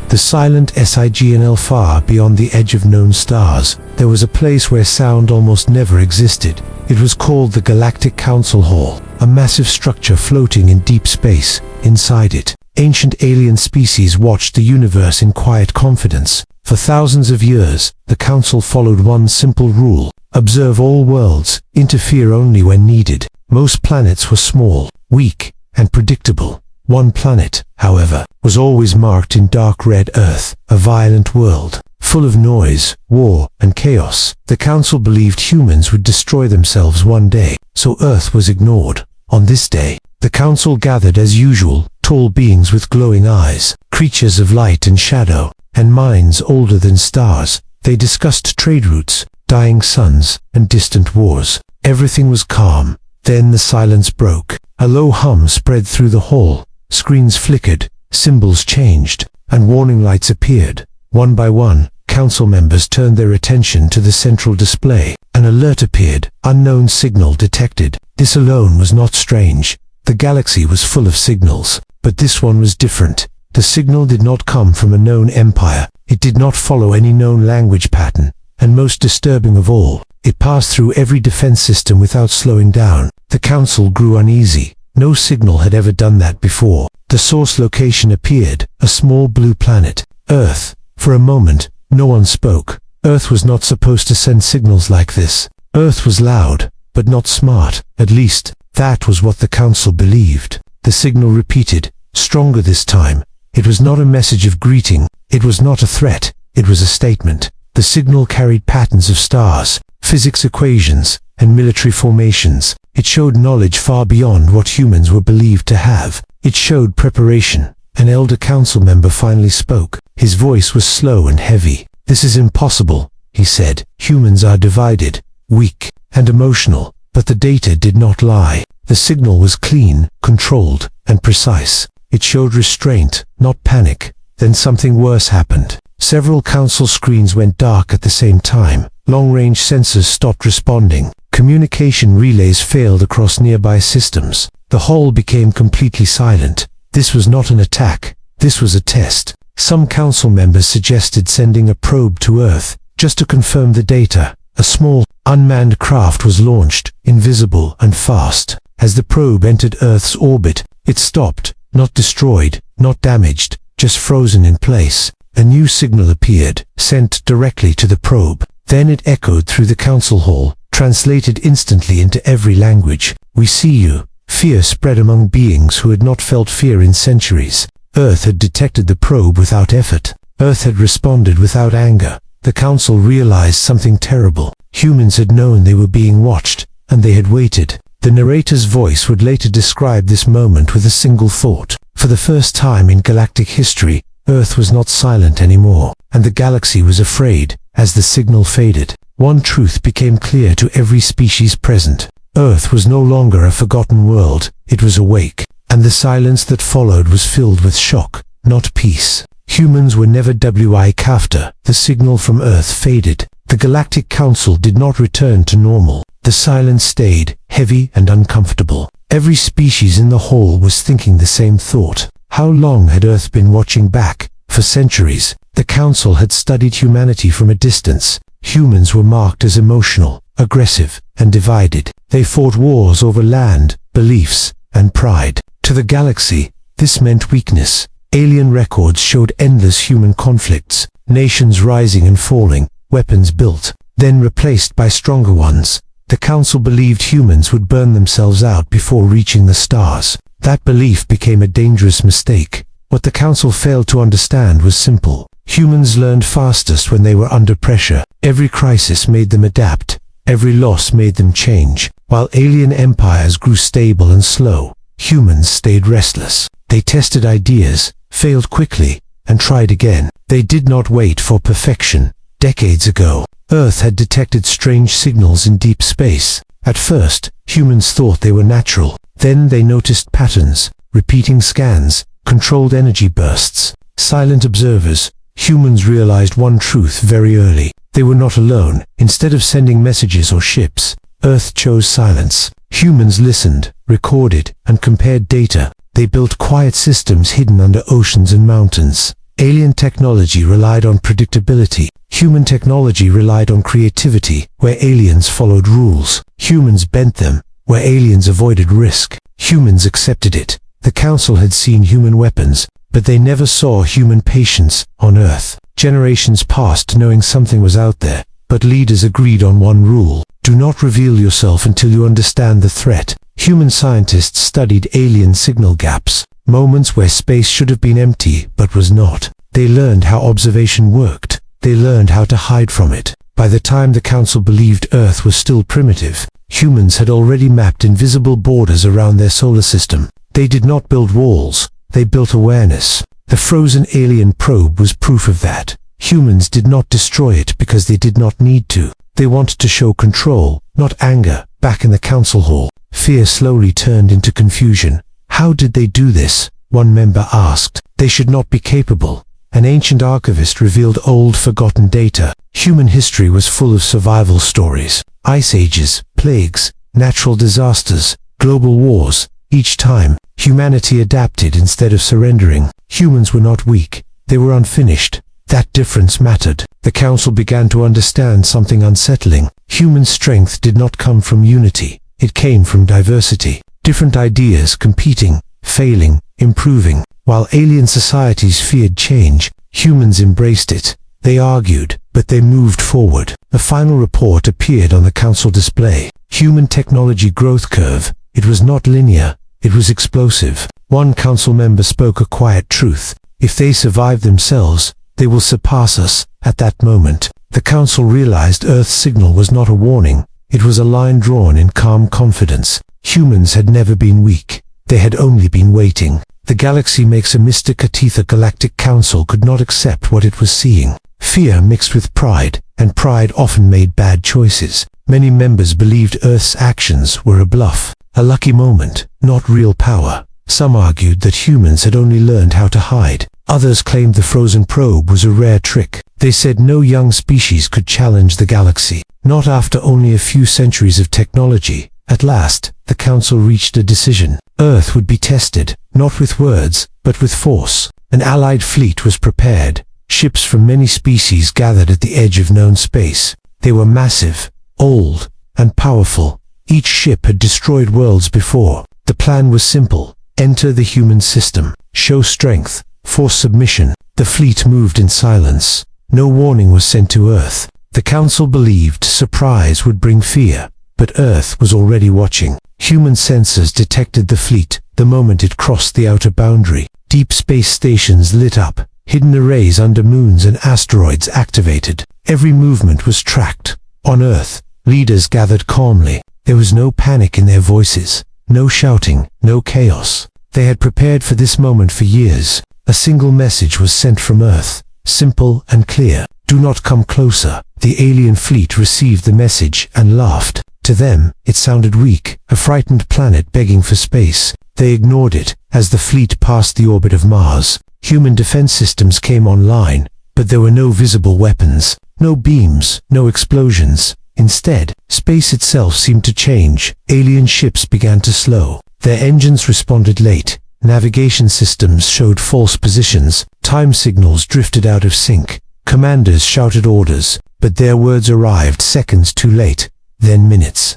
The silent SIGNL far beyond the edge of known stars, there was a place where sound almost never existed. It was called the Galactic Council Hall, a massive structure floating in deep space. Inside it, ancient alien species watched the universe in quiet confidence. For thousands of years, the Council followed one simple rule: observe all worlds, interfere only when needed. Most planets were small, weak, and predictable. One planet, however, was always marked in dark red: Earth, a violent world, full of noise, war, and chaos. The Council believed humans would destroy themselves one day, so Earth was ignored. On this day, the Council gathered as usual, tall beings with glowing eyes, creatures of light and shadow, and minds older than stars. They discussed trade routes, dying suns, and distant wars. Everything was calm. Then the silence broke. A low hum spread through the hall. Screens flickered, symbols changed, and warning lights appeared. One by one, Council members turned their attention to the central display. An alert appeared: unknown signal detected. This alone was not strange. The galaxy was full of signals, but this one was different. The signal did not come from a known empire. It did not follow any known language pattern. And most disturbing of all, it passed through every defense system without slowing down. The Council grew uneasy. No signal had ever done that before. The source location appeared: a small blue planet, Earth. For a moment, no one spoke. Earth was not supposed to send signals like this. Earth was loud, but not smart. At least, that was what the Council believed. The signal repeated, stronger this time. It was not a message of greeting. It was not a threat. It was a statement. The signal carried patterns of stars, physics equations, and military formations. It showed knowledge far beyond what humans were believed to have. It showed preparation. An elder council member finally spoke. His voice was slow and heavy. "This is impossible," he said. "Humans are divided, weak, and emotional." But the data did not lie. The signal was clean, controlled, and precise. It showed restraint, not panic. Then something worse happened. Several council screens went dark at the same time. Long-range sensors stopped responding. Communication relays failed across nearby systems. The hall became completely silent. This was not an attack. This was a test. Some council members suggested sending a probe to Earth, just to confirm the data. A small, unmanned craft was launched, invisible and fast. As the probe entered Earth's orbit, it stopped, not destroyed, not damaged, just frozen in place. A new signal appeared, sent directly to the probe. Then it echoed through the council hall, translated instantly into every language. "We see you." Fear spread among beings who had not felt fear in centuries. Earth had detected the probe without effort. Earth had responded without anger. The council realized something terrible. Humans had known they were being watched, and they had waited. The narrator's voice would later describe this moment with a single thought. For the first time in galactic history, Earth was not silent anymore, and the galaxy was afraid. As the signal faded, one truth became clear to every species present. Earth was no longer a forgotten world. It was awake, and the silence that followed was filled with shock, not peace. Humans were never WI'd after. The signal from Earth faded. The Galactic Council did not return to normal. The silence stayed, heavy and uncomfortable. Every species in the hall was thinking the same thought. How long had Earth been watching back? For centuries. The Council had studied humanity from a distance. Humans were marked as emotional, aggressive, and divided. They fought wars over land, beliefs, and pride. To the galaxy, this meant weakness. Alien records showed endless human conflicts, nations rising and falling, weapons built, then replaced by stronger ones. The Council believed humans would burn themselves out before reaching the stars. That belief became a dangerous mistake. What the Council failed to understand was simple. Humans learned fastest when they were under pressure. Every crisis made them adapt. Every loss made them change. While alien empires grew stable and slow, humans stayed restless. They tested ideas, failed quickly, and tried again. They did not wait for perfection. Decades ago, Earth had detected strange signals in deep space. At first, humans thought they were natural. Then they noticed patterns, repeating scans, controlled energy bursts. Silent observers, humans realized one truth very early. They were not alone. Instead of sending messages or ships, Earth chose silence. Humans listened, recorded, and compared data. They built quiet systems hidden under oceans and mountains. Alien technology relied on predictability. Human technology relied on creativity. Where aliens followed rules, humans bent them. Where aliens avoided risk, humans accepted it. The Council had seen human weapons, but they never saw human patience on Earth. Generations passed knowing something was out there, but leaders agreed on one rule: do not reveal yourself until you understand the threat. Human scientists studied alien signal gaps, moments where space should have been empty but was not. They learned how observation worked. They learned how to hide from it. By the time the Council believed Earth was still primitive, humans had already mapped invisible borders around their solar system. They did not build walls, they built awareness. The frozen alien probe was proof of that. Humans did not destroy it because they did not need to. They wanted to show control, not anger. Back in the Council Hall, fear slowly turned into confusion. How did they do this? One member asked. They should not be capable. An ancient archivist revealed old forgotten data. Human history was full of survival stories. Ice ages, plagues, natural disasters, global wars. Each time, humanity adapted instead of surrendering. Humans were not weak. They were unfinished. That difference mattered. The Council began to understand something unsettling. Human strength did not come from unity. It came from diversity. Different ideas competing, failing, improving. While alien societies feared change, humans embraced it. They argued, but they moved forward. A final report appeared on the Council display. Human technology growth curve. It was not linear. It was explosive. One Council member spoke a quiet truth. If they survive themselves, they will surpass us. At that moment, the Council realized Earth's signal was not a warning. It was a line drawn in calm confidence. Humans had never been weak. They had only been waiting. The galaxy makes a mystic. The Galactic Council could not accept what it was seeing. Fear mixed with pride, and pride often made bad choices. Many members believed Earth's actions were a bluff, a lucky moment, not real power. Some argued that humans had only learned how to hide. Others claimed the frozen probe was a rare trick. They said no young species could challenge the galaxy, not after only a few centuries of technology. At last, the Council reached a decision. Earth would be tested, not with words, but with force. An allied fleet was prepared. Ships from many species gathered at the edge of known space. They were massive, old, and powerful. Each ship had destroyed worlds before. The plan was simple: enter the human system, show strength, force submission. The fleet moved in silence. No warning was sent to Earth. The Council believed surprise would bring fear, but Earth was already watching. Human sensors detected the fleet the moment it crossed the outer boundary. Deep space stations lit up. Hidden arrays under moons and asteroids activated. Every movement was tracked. On Earth, leaders gathered calmly. There was no panic in their voices, no shouting, no chaos. They had prepared for this moment for years. A single message was sent from Earth, simple and clear: do not come closer. The alien fleet received the message and laughed. To them, it sounded weak, a frightened planet begging for space. They ignored it. As the fleet passed the orbit of Mars, human defense systems came online, but there were no visible weapons, no beams, no explosions. Instead, space itself seemed to change. Alien ships began to slow. Their engines responded late. Navigation systems showed false positions. Time signals drifted out of sync. Commanders shouted orders, but their words arrived seconds too late, then minutes.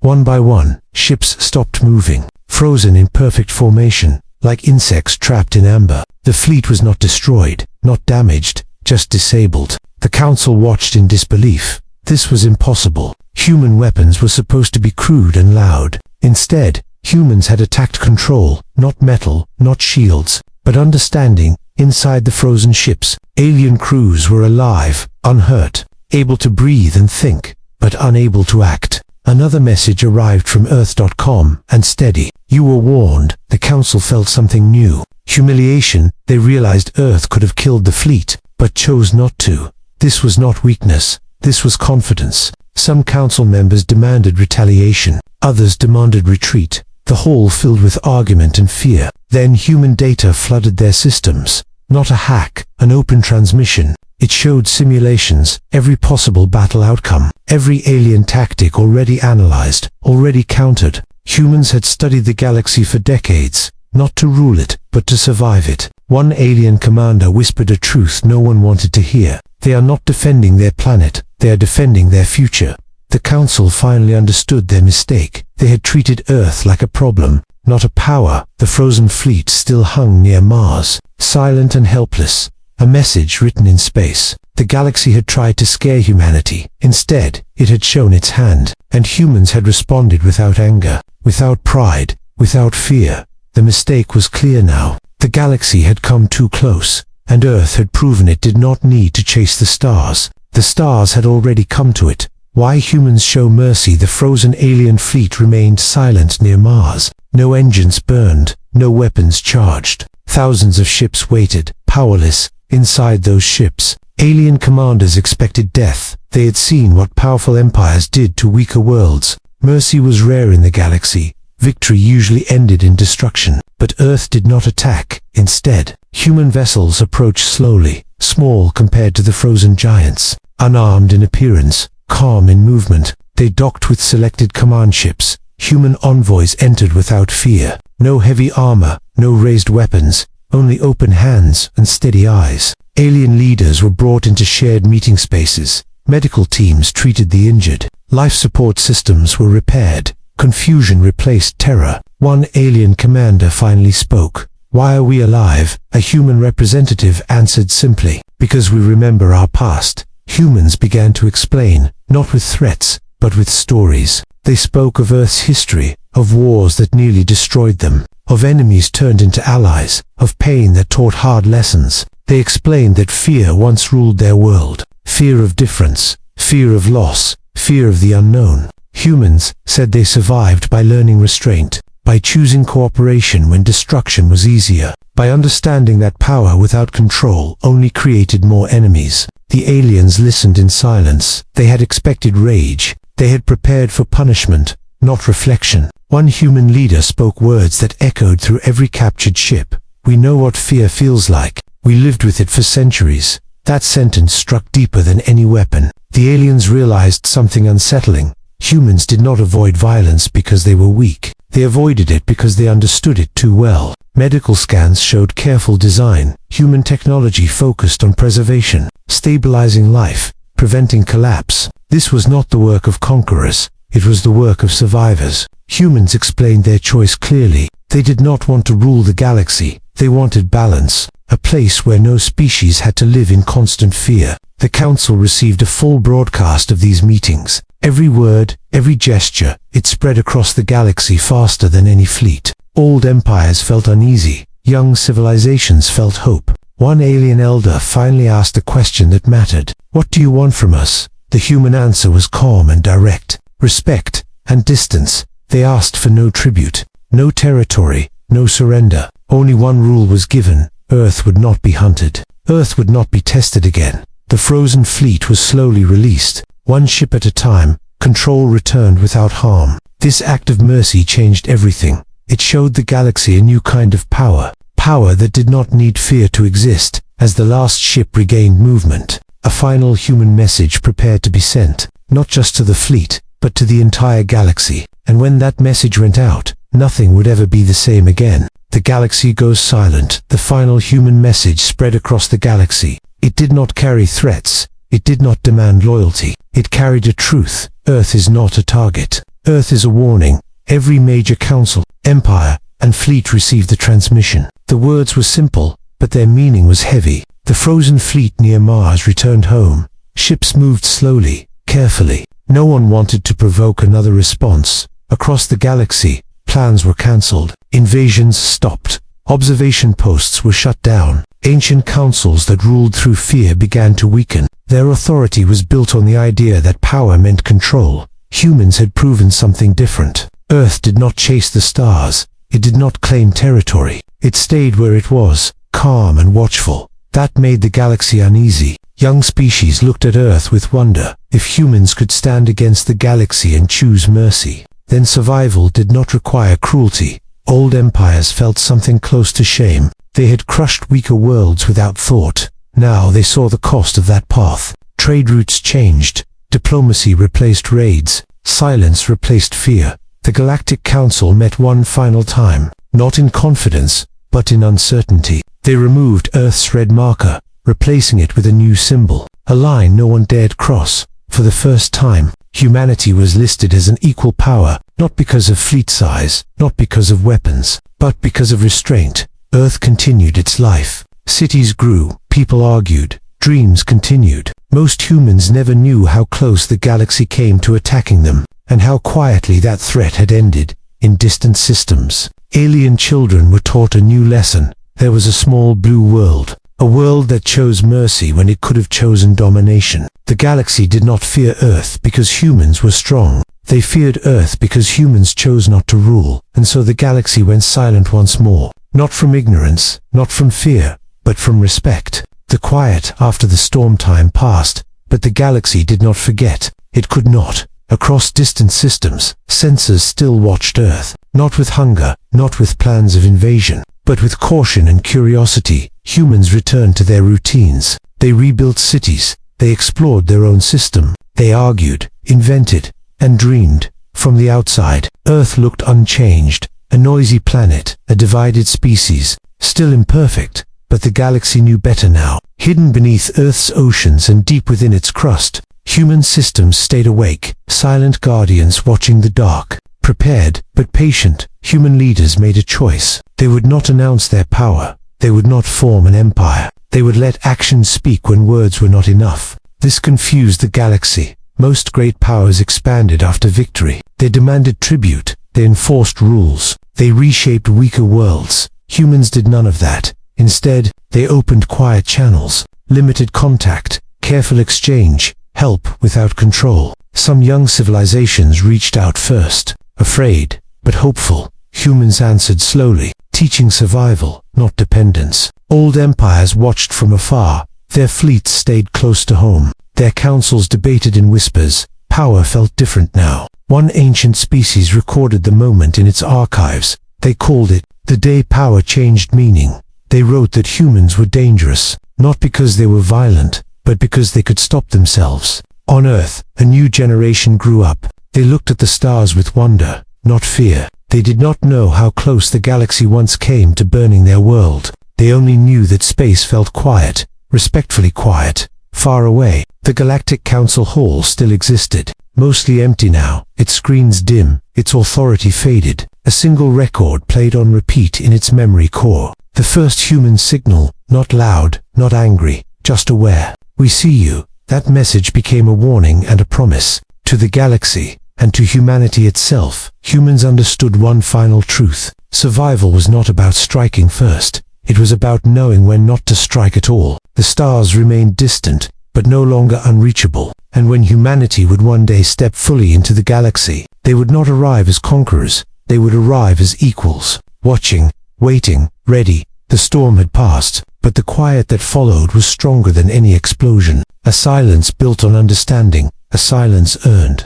One by one, ships stopped moving, frozen in perfect formation, like insects trapped in amber. The fleet was not destroyed, not damaged, just disabled. The Council watched in disbelief. This was impossible. Human weapons were supposed to be crude and loud. Instead, humans had attacked control, not metal, not shields, but understanding. Inside the frozen ships, alien crews were alive, unhurt, able to breathe and think, but unable to act. Another message arrived from Earth.com, and steady. You were warned. The Council felt something new. Humiliation. They realized Earth could have killed the fleet, but chose not to. This was not weakness. This was confidence. Some Council members demanded retaliation. Others demanded retreat. The hall filled with argument and fear. Then human data flooded their systems. Not a hack, an open transmission. It showed simulations, every possible battle outcome, every alien tactic already analyzed, already countered. Humans had studied the galaxy for decades. not to rule it, but to survive it. One alien commander whispered a truth no one wanted to hear. They are not defending their planet, they are defending their future. The Council finally understood their mistake. They had treated Earth like a problem, not a power. The frozen fleet still hung near Mars, silent and helpless, a message written in space. The galaxy had tried to scare humanity. Instead, it had shown its hand, and humans had responded without anger, without pride, without fear. The mistake was clear now. The galaxy had come too close, and Earth had proven it did not need to chase the stars. The stars had already come to it. Why humans show mercy? The frozen alien fleet remained silent near Mars. No engines burned, no weapons charged. Thousands of ships waited, powerless, inside those ships. Alien commanders expected death. They had seen what powerful empires did to weaker worlds. Mercy was rare in the galaxy. Victory usually ended in destruction. But Earth did not attack. Instead, human vessels approached slowly, small compared to the frozen giants. Unarmed in appearance, calm in movement, they docked with selected command ships. Human envoys entered without fear. No heavy armor, no raised weapons, only open hands and steady eyes. Alien leaders were brought into shared meeting spaces. Medical teams treated the injured. Life support systems were repaired. Confusion replaced terror. One alien commander finally spoke. "Why are we alive?" A human representative answered simply, "Because we remember our past." Humans began to explain, not with threats, but with stories. They spoke of Earth's history, of wars that nearly destroyed them, of enemies turned into allies, of pain that taught hard lessons. They explained that fear once ruled their world. Fear of difference, fear of loss, fear of the unknown. Humans said they survived by learning restraint, by choosing cooperation when destruction was easier, by understanding that power without control only created more enemies. The aliens listened in silence. They had expected rage. They had prepared for punishment, not reflection. One human leader spoke words that echoed through every captured ship. "We know what fear feels like. We lived with it for centuries." That sentence struck deeper than any weapon. The aliens realized something unsettling. Humans did not avoid violence because they were weak. They avoided it because they understood it too well. Medical scans showed careful design. Human technology focused on preservation, stabilizing life, preventing collapse. This was not the work of conquerors. It was the work of survivors. Humans explained their choice clearly. They did not want to rule the galaxy. They wanted balance, a place where no species had to live in constant fear. The Council received a full broadcast of these meetings. Every word, every gesture, it spread across the galaxy faster than any fleet. Old empires felt uneasy. Young civilizations felt hope. One alien elder finally asked a question that mattered. "What do you want from us?" The human answer was calm and direct. Respect and distance. They asked for no tribute, no territory, no surrender. Only one rule was given: Earth would not be hunted. Earth would not be tested again. The frozen fleet was slowly released. One ship at a time, control returned without harm. This act of mercy changed everything. It showed the galaxy a new kind of power. Power that did not need fear to exist. As the last ship regained movement, a final human message prepared to be sent, not just to the fleet, but to the entire galaxy. And when that message went out, nothing would ever be the same again. The galaxy goes silent. The final human message spread across the galaxy. It did not carry threats. It did not demand loyalty. It carried a truth. Earth is not a target. Earth is a warning. Every major council, empire, and fleet received the transmission. The words were simple, but their meaning was heavy. The frozen fleet near Mars returned home. Ships moved slowly, carefully. No one wanted to provoke another response. Across the galaxy, plans were cancelled. Invasions stopped. Observation posts were shut down. Ancient councils that ruled through fear began to weaken. Their authority was built on the idea that power meant control. Humans had proven something different. Earth did not chase the stars. It did not claim territory. It stayed where it was, calm and watchful. That made the galaxy uneasy. Young species looked at Earth with wonder. If humans could stand against the galaxy and choose mercy, then survival did not require cruelty. Old empires felt something close to shame. They had crushed weaker worlds without thought. Now they saw the cost of that path. Trade routes changed. Diplomacy replaced raids. Silence replaced fear. The Galactic Council met one final time. not in confidence, but in uncertainty. They removed Earth's red marker, replacing it with a new symbol, a line no one dared cross. For the first time, humanity was listed as an equal power, not because of fleet size, not because of weapons, but because of restraint. Earth continued its life. Cities grew, people argued, dreams continued. Most humans never knew how close the galaxy came to attacking them, and how quietly that threat had ended. In distant systems, alien children were taught a new lesson. There was a small blue world, a world that chose mercy when it could have chosen domination. The galaxy did not fear Earth because humans were strong. They feared Earth because humans chose not to rule, and so the galaxy went silent once more. Not from ignorance, not from fear, but from respect. The quiet after the storm time passed, but the galaxy did not forget. It could not. Across distant systems, sensors still watched Earth, not with hunger, not with plans of invasion, but with caution and curiosity. Humans returned to their routines. They rebuilt cities. They explored their own system. They argued, invented, and dreamed. From the outside, Earth looked unchanged, a noisy planet, a divided species, still imperfect, but the galaxy knew better now. Hidden beneath Earth's oceans and deep within its crust, human systems stayed awake, silent guardians watching the dark. Prepared, but patient, human leaders made a choice. They would not announce their power. They would not form an empire. They would let actions speak when words were not enough. This confused the galaxy. Most great powers expanded after victory. They demanded tribute. They enforced rules. They reshaped weaker worlds. Humans did none of that. Instead, they opened quiet channels, limited contact, careful exchange, help without control. Some young civilizations reached out first, afraid, but hopeful. Humans answered slowly, teaching survival, not dependence. Old empires watched from afar. Their fleets stayed close to home. Their councils debated in whispers. Power felt different now. One ancient species recorded the moment in its archives. They called it the day power changed meaning. They wrote that humans were dangerous, not because they were violent, but because they could stop themselves. On Earth, a new generation grew up. They looked at the stars with wonder, not fear. They did not know how close the galaxy once came to burning their world. They only knew that space felt quiet, respectfully quiet, far away. The Galactic Council Hall still existed, mostly empty now, its screens dim, its authority faded. A single record played on repeat in its memory core. The first human signal, not loud, not angry, just aware. We see you. That message became a warning and a promise. To the galaxy, and to humanity itself, humans understood one final truth. Survival was not about striking first. It was about knowing when not to strike at all. The stars remained distant, but no longer unreachable. And when humanity would one day step fully into the galaxy, they would not arrive as conquerors. They would arrive as equals, watching, waiting, ready. The storm had passed, but the quiet that followed was stronger than any explosion. A silence built on understanding, a silence earned.